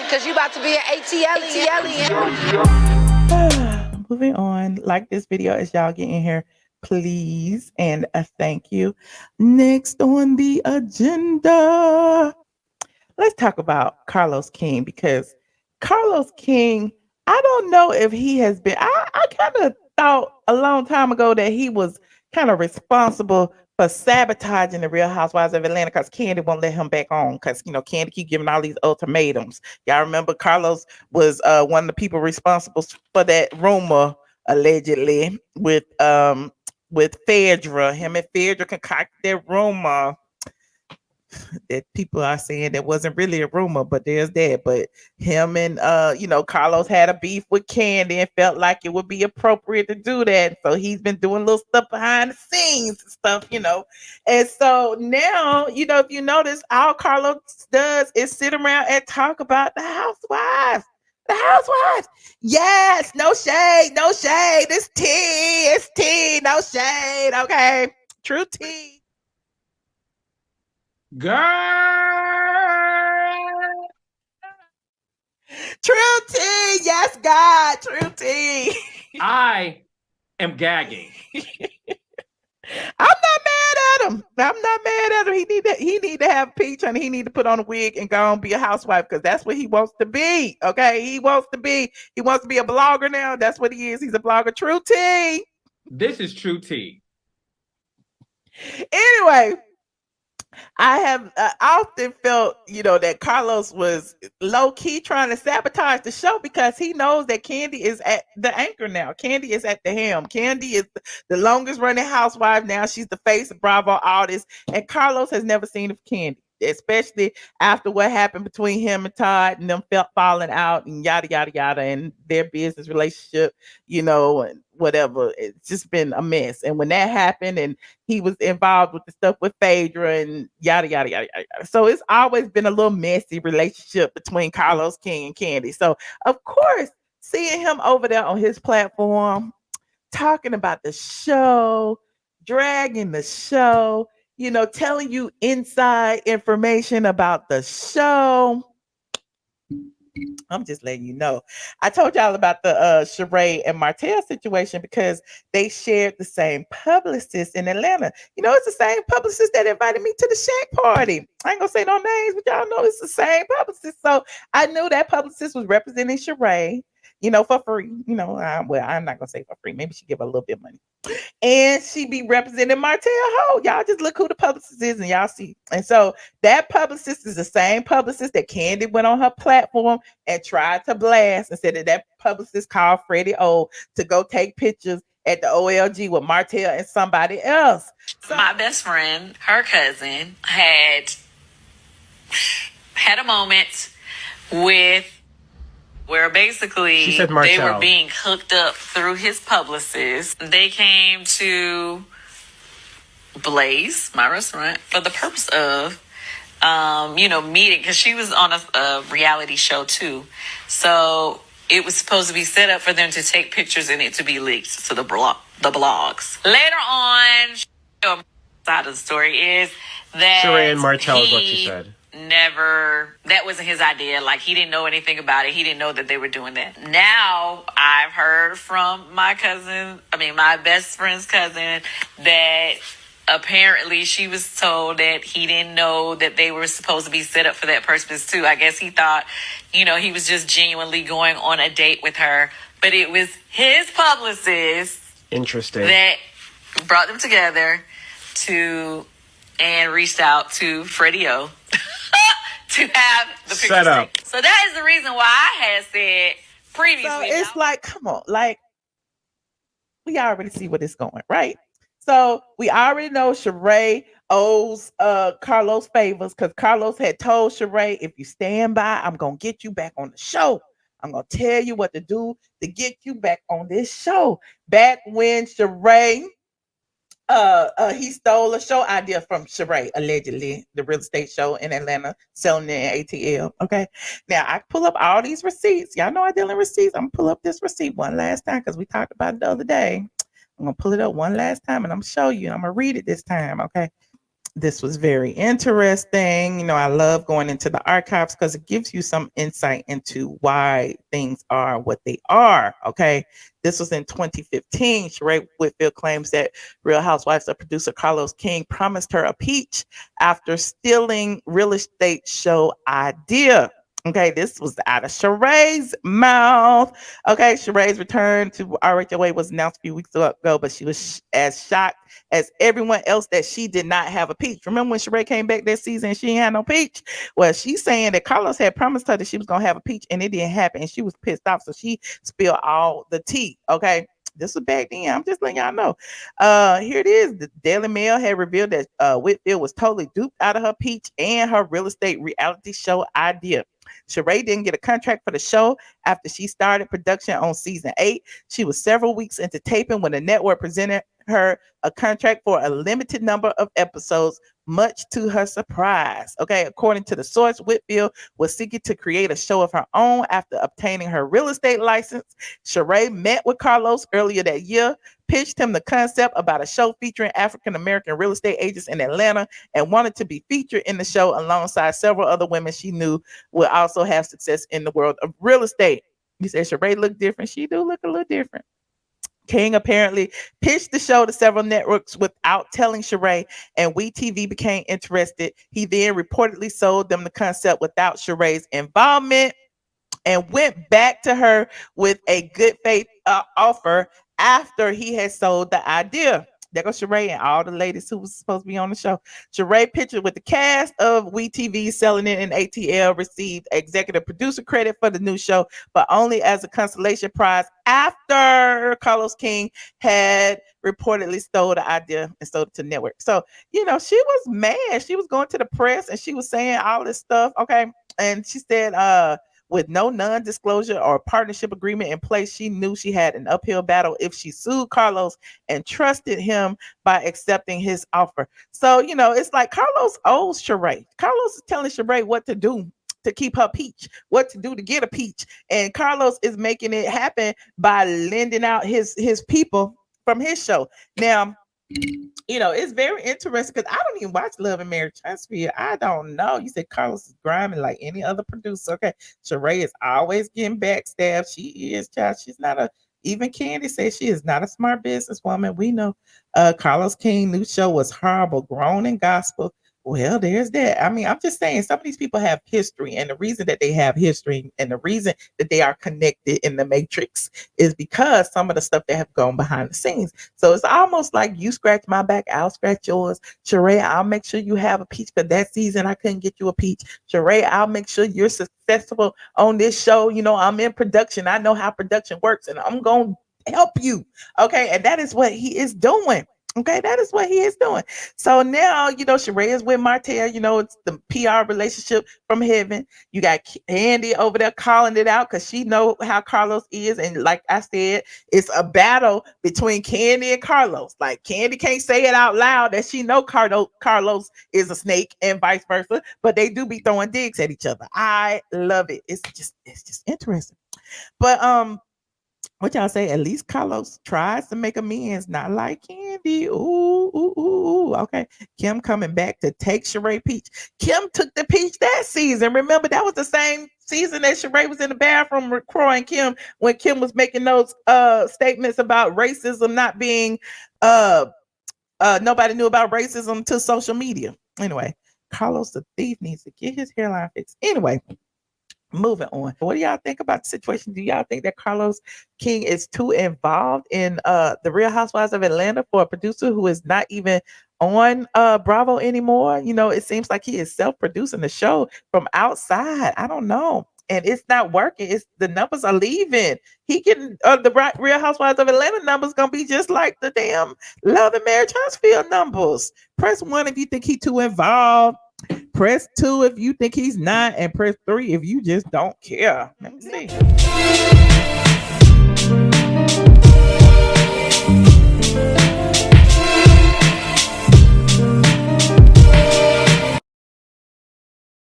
Cause you about to be an ATLien. Moving on. Like this video as y'all get in here, please, and a thank you. Next on the agenda, let's talk about Carlos King, because Carlos King, I don't know if he has been. I kind of thought a long time ago that he was kind of responsible for sabotaging the Real Housewives of Atlanta, because Kandi won't let him back on, because Kandi keep giving all these ultimatums. Y'all remember Carlos was one of the people responsible for that rumor allegedly with Phaedra. Him and Phaedra concocted that rumor that people are saying that wasn't really a rumor, but there's that. But him and Carlos had a beef with Kandi and felt like it would be appropriate to do that. So he's been doing little stuff behind the scenes and stuff, And so now, if you notice, all Carlos does is sit around and talk about the housewives. The housewives. Yes, no shade, no shade. It's tea, no shade. Okay. True tea. Girl, true tea, yes, God, true tea. I am gagging. I'm not mad at him. I'm not mad at him. He need to have peach and he need to put on a wig and go and be a housewife, because that's what he wants to be. Okay, he wants to be a blogger now. That's what he is. He's a blogger. True tea. This is true tea. Anyway, I have often felt, that Carlos was low key trying to sabotage the show, because he knows that Kandi is at the anchor now. Kandi is at the helm. Kandi is the longest running housewife now. She's the face of Bravo artist, and Carlos has never seen of Kandi, especially after what happened between him and Todd and them falling out and yada yada yada, and their business relationship, and whatever. It's just been a mess. And when that happened, and he was involved with the stuff with Phaedra and yada yada yada yada, so it's always been a little messy relationship between Carlos King and Kandi. So of course, seeing him over there on his platform talking about the show, dragging the show, telling you inside information about the show. I'm just letting you know. I told y'all about the Sheree and Martell situation, because they shared the same publicist in Atlanta. It's the same publicist that invited me to the Shack party. I ain't gonna say no names, but y'all know it's the same publicist. So I knew that publicist was representing Sheree, for free. I'm not gonna say for free. Maybe she give a little bit of money. And she be representing Martell Holt. Y'all just look who the publicist is and y'all see. And so that publicist is the same publicist that Kandi went on her platform and tried to blast, and said that publicist called Freddie O to go take pictures at the OLG with Martell and somebody else. So my best friend, her cousin, had a moment with where basically they were being hooked up through his publicist. They came to Blaze, my restaurant, for the purpose of, meeting, because she was on a reality show too. So it was supposed to be set up for them to take pictures and it to be leaked to the blogs. Later on, side of the story is that Sheree and Martell is what she said. That wasn't his idea. Like, he didn't know anything about it. He didn't know that they were doing that. Now I've heard from my best friend's cousin, that apparently she was told that he didn't know that they were supposed to be set up for that purpose too. I guess he thought, he was just genuinely going on a date with her, but it was his publicist. Interesting. That brought them together and reached out to Freddie O to have the picture set up. So that is the reason why I had said previously. So it's like, come on, like, we already see where it's going, right? So we already know Sheree owes Carlos favors, because Carlos had told Sheree, if you stand by, I'm gonna get you back on the show. I'm gonna tell you what to do to get you back on this show. Back when Sheree he stole a show idea from Sheree, allegedly, the real estate show in Atlanta, selling it in ATL. Okay. Now I pull up all these receipts. Y'all know I deal in receipts. I'm gonna pull up this receipt one last time, because we talked about it the other day. I'm gonna pull it up one last time and I'm gonna show you. I'm gonna read it this time. Okay. This was very interesting. You know, I love going into the archives because it gives you some insight into why things are what they are. Okay. This was in 2015. Sheree Whitfield claims that Real Housewives of producer Carlos King promised her a peach after stealing real estate show idea. Okay, this was out of Sheree's mouth. Okay, Sheree's return to RHOA was announced a few weeks ago, but she was as shocked as everyone else that she did not have a peach. Remember when Sheree came back that season and she ain't had no peach? Well, she's saying that Carlos had promised her that she was going to have a peach and it didn't happen. And she was pissed off. So she spilled all the tea. Okay. This was back then. I'm just letting y'all know. Here it is. The Daily Mail had revealed that Whitfield was totally duped out of her peach and her real estate reality show idea. Sheree didn't get a contract for the show after she started production on season 8. She was several weeks into taping when the network presented her a contract for a limited number of episodes, much to her surprise. Okay, according to the source, Whitfield was seeking to create a show of her own after obtaining her real estate license. Sheree met with Carlos earlier that year, pitched him the concept about a show featuring African-American real estate agents in Atlanta, and wanted to be featured in the show alongside several other women she knew would also have success in the world of real estate. You said Sheree looked different. She do look a little different. King apparently pitched the show to several networks without telling Sheree, and WeTV became interested. He then reportedly sold them the concept without Sheree's involvement and went back to her with a good faith offer after he had sold the idea. There goes Sheree and all the ladies who was supposed to be on the show. Sheree pictured with the cast of WeTV selling it, and ATL received executive producer credit for the new show, but only as a consolation prize after Carlos King had reportedly stole the idea and sold it to the network. So, you know, she was mad. She was going to the press and she was saying all this stuff. Okay. And she said, with no non-disclosure or partnership agreement in place, she knew she had an uphill battle if she sued Carlos and trusted him by accepting his offer. So, you know, it's like Carlos owes Sheree. Carlos is telling Sheree what to do to keep her peach, what to do to get a peach. And Carlos is making it happen by lending out his people from his show. Now, you know, it's very interesting because I don't even watch Love and Marriage Transfer. I don't know. You said Carlos is grinding like any other producer. Okay. Sheree is always getting backstabbed. She is, child. She's not a, even Kandi says she is not a smart businesswoman. We know Carlos King new show was horrible, grown in gospel. Well, there's that. I mean, I'm just saying some of these people have history, and the reason that they have history and the reason that they are connected in the matrix is because some of the stuff that have gone behind the scenes. So it's almost like you scratch my back, I'll scratch yours. Sheree, I'll make sure you have a peach for that season. I couldn't get you a peach. Sheree, I'll make sure you're successful on this show. You know, I'm in production. I know how production works, and I'm going to help you. Okay. And that is what he is doing. Okay, that is what he is doing. So now, you know, Sheree is with Martell. You know, it's the PR relationship from heaven. You got Kandi over there calling it out because she know how Carlos is. And like I said, it's a battle between Kandi and Carlos. Like Kandi can't say it out loud that she know Carlos is a snake and vice versa, but they do be throwing digs at each other. I love it. It's just interesting. But what y'all say? At least Carlos tries to make amends, not like Kandi. Ooh. Okay. Kim coming back to take Sheree peach. Kim took the peach that season. Remember, that was the same season that Sheree was in the bathroom with Kroy and Kim when Kim was making those statements about racism not being nobody knew about racism to social media. Anyway, Carlos the thief needs to get his hairline fixed. Anyway. Moving on. What do y'all think about the situation? Do y'all think that Carlos King is too involved in the Real Housewives of Atlanta for a producer who is not even on Bravo anymore? You know, it seems like he is self-producing the show from outside. I don't know. And it's not working. It's the numbers are leaving. He getting the Real Housewives of Atlanta numbers gonna be just like the damn Love and Marriage Huntsville numbers. Press 1 if you think he too involved. Press 2 if you think he's not, and press 3 if you just don't care. Let me see.